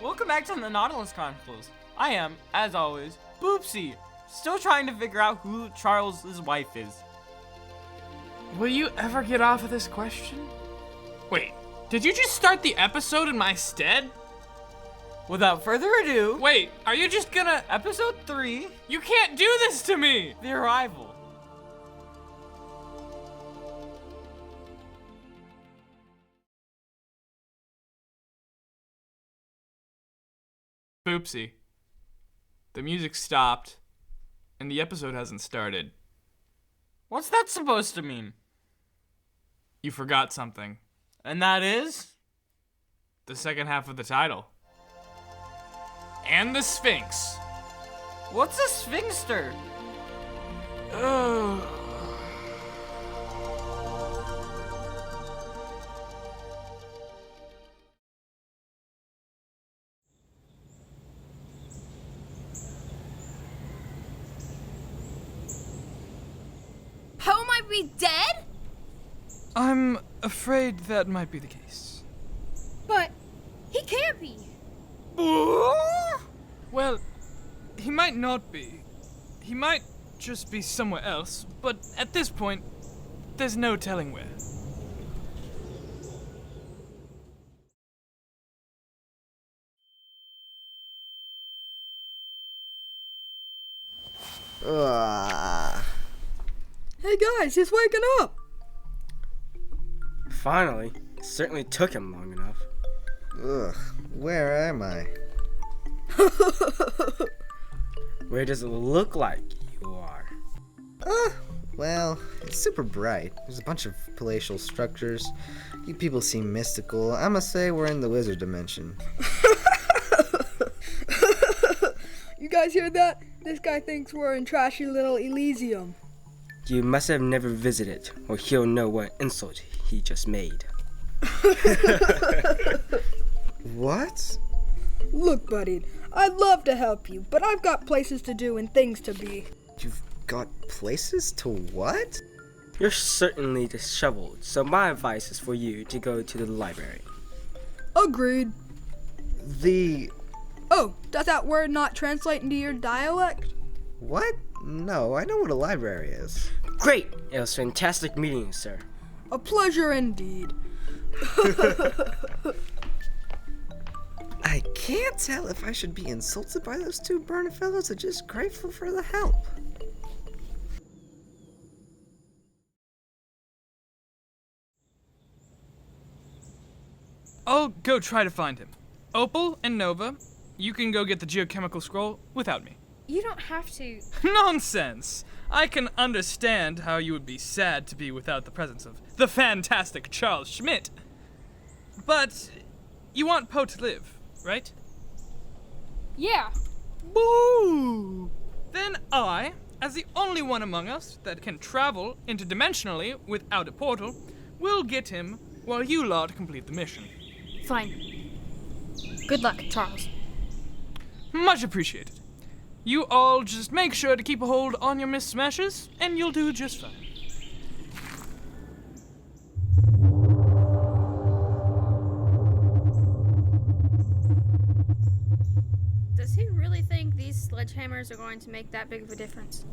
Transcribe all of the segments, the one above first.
Welcome back to the Nautilus Chronicles. I am, as always, Boopsy, still trying to figure out who Charles's wife is. Will you ever get off of this question? Wait, did you just start the episode in my stead? Without further ado, Wait, are you just gonna... Episode 3, You can't do this to me! The Arrival. Boopsy. The music stopped, and the episode hasn't started. What's that supposed to mean? You forgot something. And that is? The second half of the title. And the Sphinx. What's a sphinxter? Poe might be dead? I'm afraid that might be the case. But he can't be. Well, he might not be. He might just be somewhere else, but at this point, there's no telling where. Hey guys, he's waking up! Finally. It certainly took him long enough. Ugh, where am I? Where does it look like you are? Well, it's super bright. There's a bunch of palatial structures. You people seem mystical. I must say we're in the wizard dimension. You guys hear that? This guy thinks we're in trashy little Elysium. You must have never visited, or he'll know what insult he just made. What? Look, buddy, I'd love to help you, but I've got places to do and things to be. You've got places to what? You're certainly disheveled, so my advice is for you to go to the library. Agreed. The... Oh, does that word not translate into your dialect? What? No, I know what a library is. Great! It was fantastic meeting you, sir. A pleasure indeed. I can't tell if I should be insulted by those two burning fellows or just grateful for the help. I'll go try to find him. Opal and Nova, you can go get the geochemical scroll without me. You don't have to. Nonsense! I can understand how you would be sad to be without the presence of the fantastic Charles Schmidt. But you want Poe to live, right? Yeah. Boo! Then I, as the only one among us that can travel interdimensionally without a portal, will get him while you lot complete the mission. Fine. Good luck, Charles. Much appreciated. You all just make sure to keep a hold on your Miss Smashes, and you'll do just fine. Does he really think these sledgehammers are going to make that big of a difference?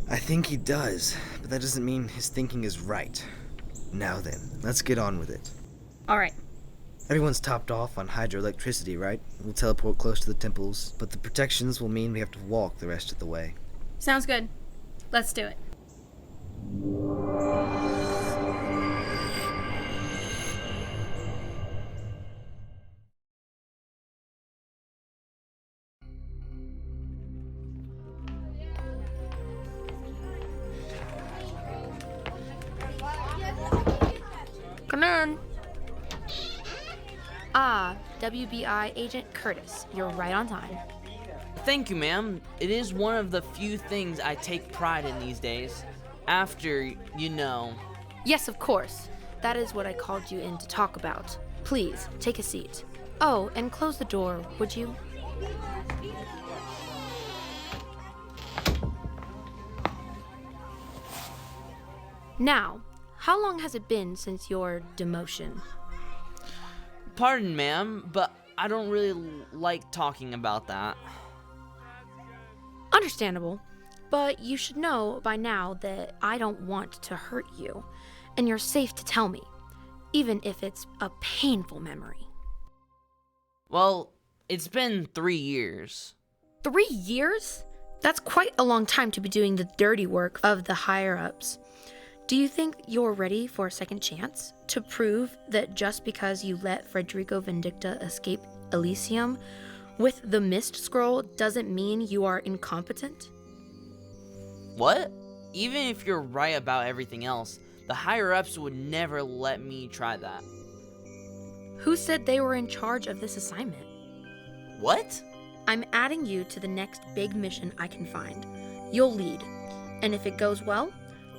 I think he does, but that doesn't mean his thinking is right. Now then, let's get on with it. All right. Everyone's topped off on hydroelectricity, right? We'll teleport close to the temples, but the protections will mean we have to walk the rest of the way. Sounds good. Let's do it. Come in. Ah, WBI Agent Curtis. You're right on time. Thank you, ma'am. It is one of the few things I take pride in these days. After, you know... Yes, of course. That is what I called you in to talk about. Please, take a seat. Oh, and close the door, would you? Now, how long has it been since your demotion? Pardon, ma'am, but I don't really like talking about that. Understandable, but you should know by now that I don't want to hurt you, and you're safe to tell me, even if it's a painful memory. Well, it's been 3 years. 3 years? That's quite a long time to be doing the dirty work of the higher-ups. Do you think you're ready for a second chance to prove that just because you let Fredrico Vindicta escape Elysium with the Mist Scroll doesn't mean you are incompetent? What? Even if you're right about everything else, the higher-ups would never let me try that. Who said they were in charge of this assignment? What? I'm adding you to the next big mission I can find. You'll lead, and if it goes well,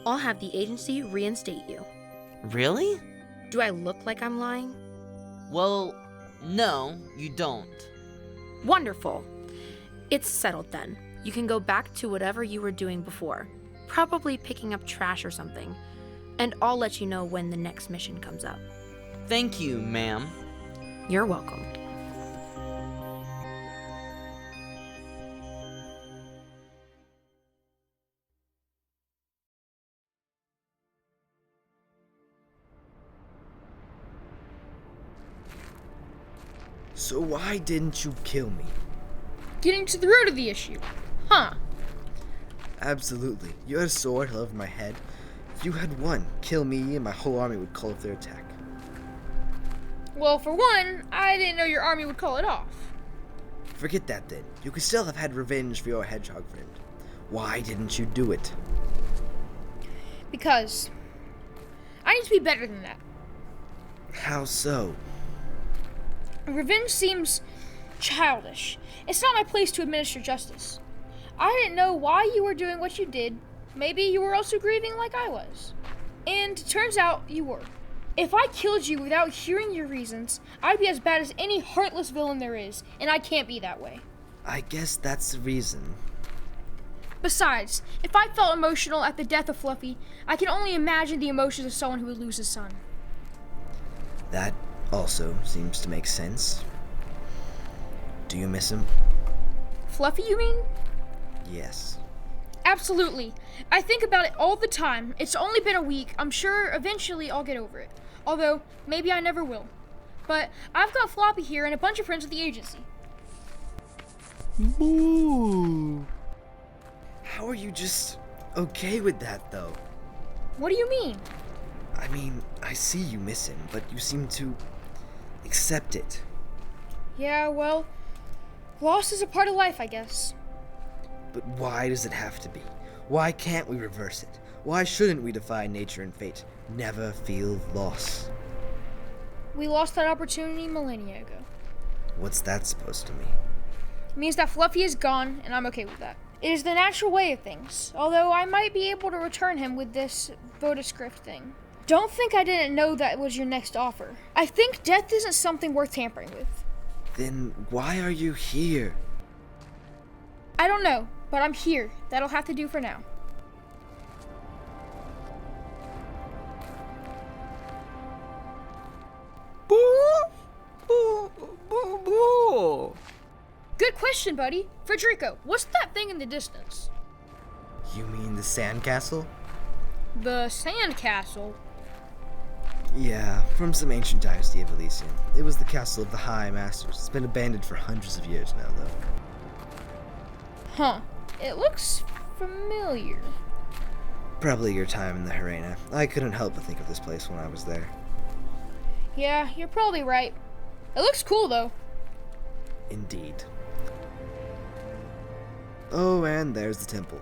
I'll have the agency reinstate you. Really? Do I look like I'm lying? Well, no, you don't. Wonderful. It's settled then. You can go back to whatever you were doing before, probably picking up trash or something, and I'll let you know when the next mission comes up. Thank you, ma'am. You're welcome. So why didn't you kill me? Getting to the root of the issue. Huh. Absolutely. You had a sword held over my head. If you had won, kill me and my whole army would call off their attack. Well, for one, I didn't know your army would call it off. Forget that then. You could still have had revenge for your hedgehog friend. Why didn't you do it? Because I need to be better than that. How so? Revenge seems childish. It's not my place to administer justice. I didn't know why you were doing what you did. Maybe you were also grieving like I was. And it turns out you were. If I killed you without hearing your reasons, I'd be as bad as any heartless villain there is, and I can't be that way. I guess that's the reason. Besides, if I felt emotional at the death of Fluffy, I can only imagine the emotions of someone who would lose his son. That also seems to make sense. Do you miss him? Fluffy, you mean? Yes. Absolutely. I think about it all the time. It's only been a week. I'm sure eventually I'll get over it. Although, maybe I never will. But I've got Floppy here and a bunch of friends at the agency. Boo! How are you just okay with that, though? What do you mean? I mean, I see you miss him, but you seem to accept it. Yeah, well, loss is a part of life, I guess. But why does it have to be? Why can't we reverse it? Why shouldn't we defy nature and fate? Never feel loss. We lost that opportunity millennia ago. What's that supposed to mean? It means that Fluffy is gone, and I'm okay with that. It is the natural way of things, although I might be able to return him with this Vodascript thing. Don't think I didn't know that was your next offer. I think death isn't something worth tampering with. Then why are you here? I don't know, but I'm here. That'll have to do for now. Boo! Boo! Boo! Boo! Good question, buddy. Fredrico, what's that thing in the distance? You mean the sandcastle? The sand castle? Yeah, from some ancient dynasty of Elysium. It was the castle of the High Masters. It's been abandoned for hundreds of years now, though. Huh. It looks familiar. Probably your time in the Harena. I couldn't help but think of this place when I was there. Yeah, you're probably right. It looks cool, though. Indeed. Oh, and there's the temple.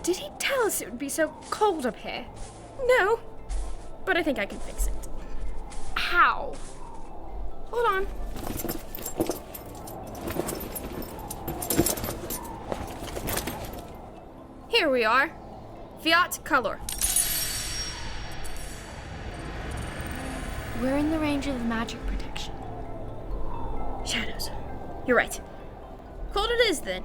Did he tell us it would be so cold up here? No, but I think I can fix it. How? Hold on. Here we are. Fiat color. We're in the range of magic protection. Shadows. You're right. Cold it is then.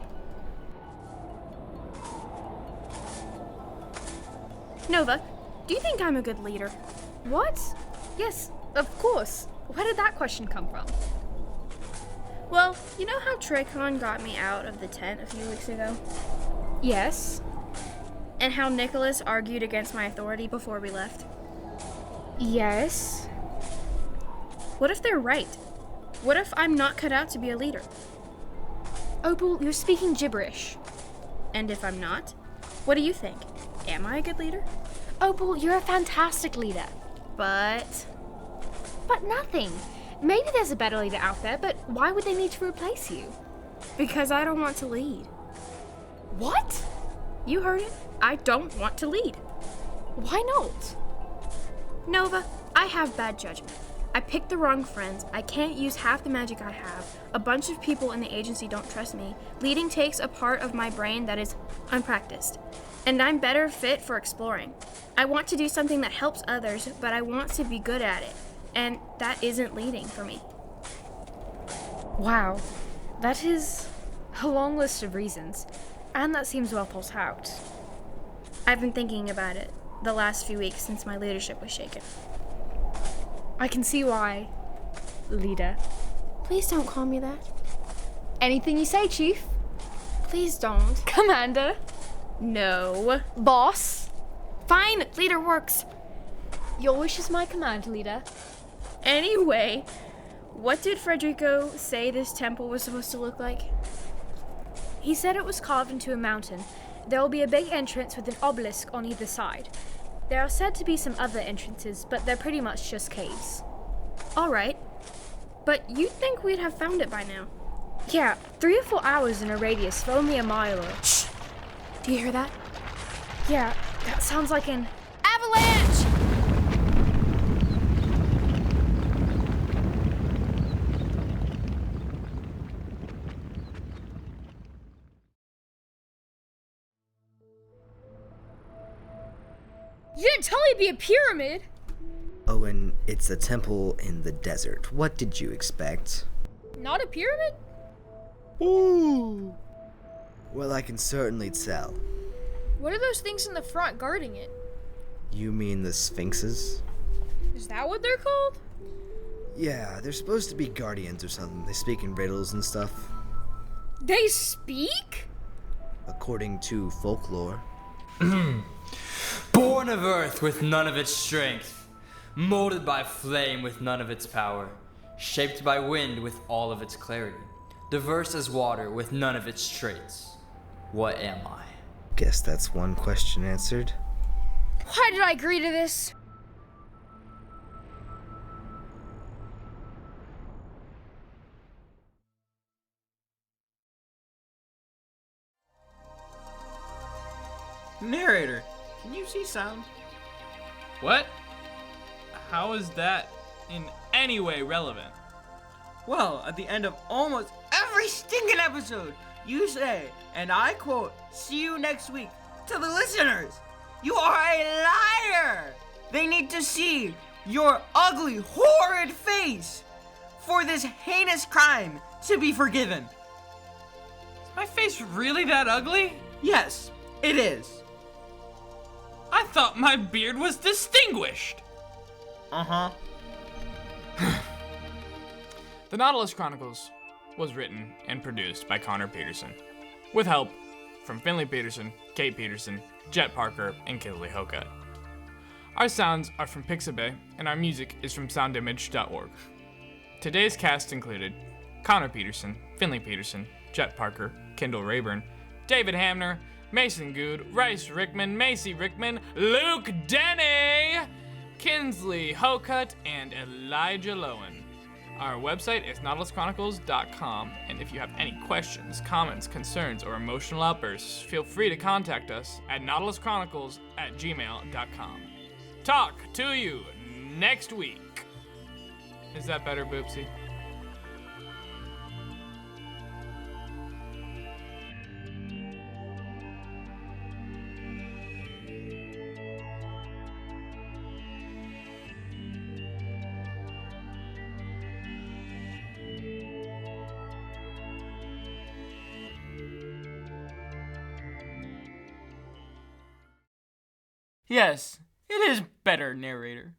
Nova, do you think I'm a good leader? What? Yes, of course. Where did that question come from? Well, you know how Tricon got me out of the tent a few weeks ago? Yes. And how Nicholas argued against my authority before we left? Yes. What if they're right? What if I'm not cut out to be a leader? Opal, you're speaking gibberish. And if I'm not, what do you think? Am I a good leader? Opal, you're a fantastic leader. But nothing. Maybe there's a better leader out there, but why would they need to replace you? because I don't want to lead. What? You heard it. I don't want to lead. Why not? Nova, I have bad judgment. I picked the wrong friends. I can't use half the magic I have. A bunch of people in the agency don't trust me. Leading takes a part of my brain that is unpracticed. And I'm better fit for exploring. I want to do something that helps others, but I want to be good at it. And that isn't leading for me. Wow. That is a long list of reasons. And that seems well thought out. I've been thinking about it the last few weeks since my leadership was shaken. I can see why. Leader. Please don't call me that. Anything you say, Chief. Please don't. Commander. No. Boss. Fine, leader works. Your wish is my command, Leader. Anyway, what did Fredrico say this temple was supposed to look like? He said it was carved into a mountain. There will be a big entrance with an obelisk on either side. There are said to be some other entrances, but they're pretty much just caves. All right. But you'd think we'd have found it by now. Yeah, 3 or 4 hours in a radius for only a mile or... Shh! Do you hear that? Yeah, that sounds like an... Avalanche! You didn't tell me it'd be a pyramid! Owen, it's a temple in the desert. What did you expect? Not a pyramid? Ooh. Well, I can certainly tell. What are those things in the front guarding it? You mean the Sphinxes? Is that what they're called? Yeah, they're supposed to be guardians or something. They speak in riddles and stuff. They speak? According to folklore. Born of earth with none of its strength, molded by flame with none of its power, shaped by wind with all of its clarity, diverse as water with none of its traits. What am I? Guess that's one question answered. Why did I agree to this? Narrator, can you see sound? What? How is that in any way relevant? Well, at the end of almost every stinking episode, you say, and I quote, "See you next week," to the listeners. You are a liar! They need to see your ugly, horrid face for this heinous crime to be forgiven. Is my face really that ugly? Yes, it is. I thought my beard was distinguished. Uh-huh. The Nautilus Chronicles was written and produced by Connor Peterson, with help from Finley Peterson, Kate Peterson, Jet Parker, and Kinsley Hocutt. Our sounds are from Pixabay, and our music is from soundimage.org. Today's cast included Connor Peterson, Finley Peterson, Jet Parker, Kendall Rayburn, David Hamner, Mason Good, Rice Rickman, Macy Rickman, Luke Denny, Kinsley Hocutt, and Elijah Lowen. Our website is nautiluschronicles.com, and if you have any questions, comments, concerns, or emotional outbursts, feel free to contact us at nautiluschronicles@gmail.com. Talk to you next week. Is that better, Boopsy? Yes, it is better, narrator.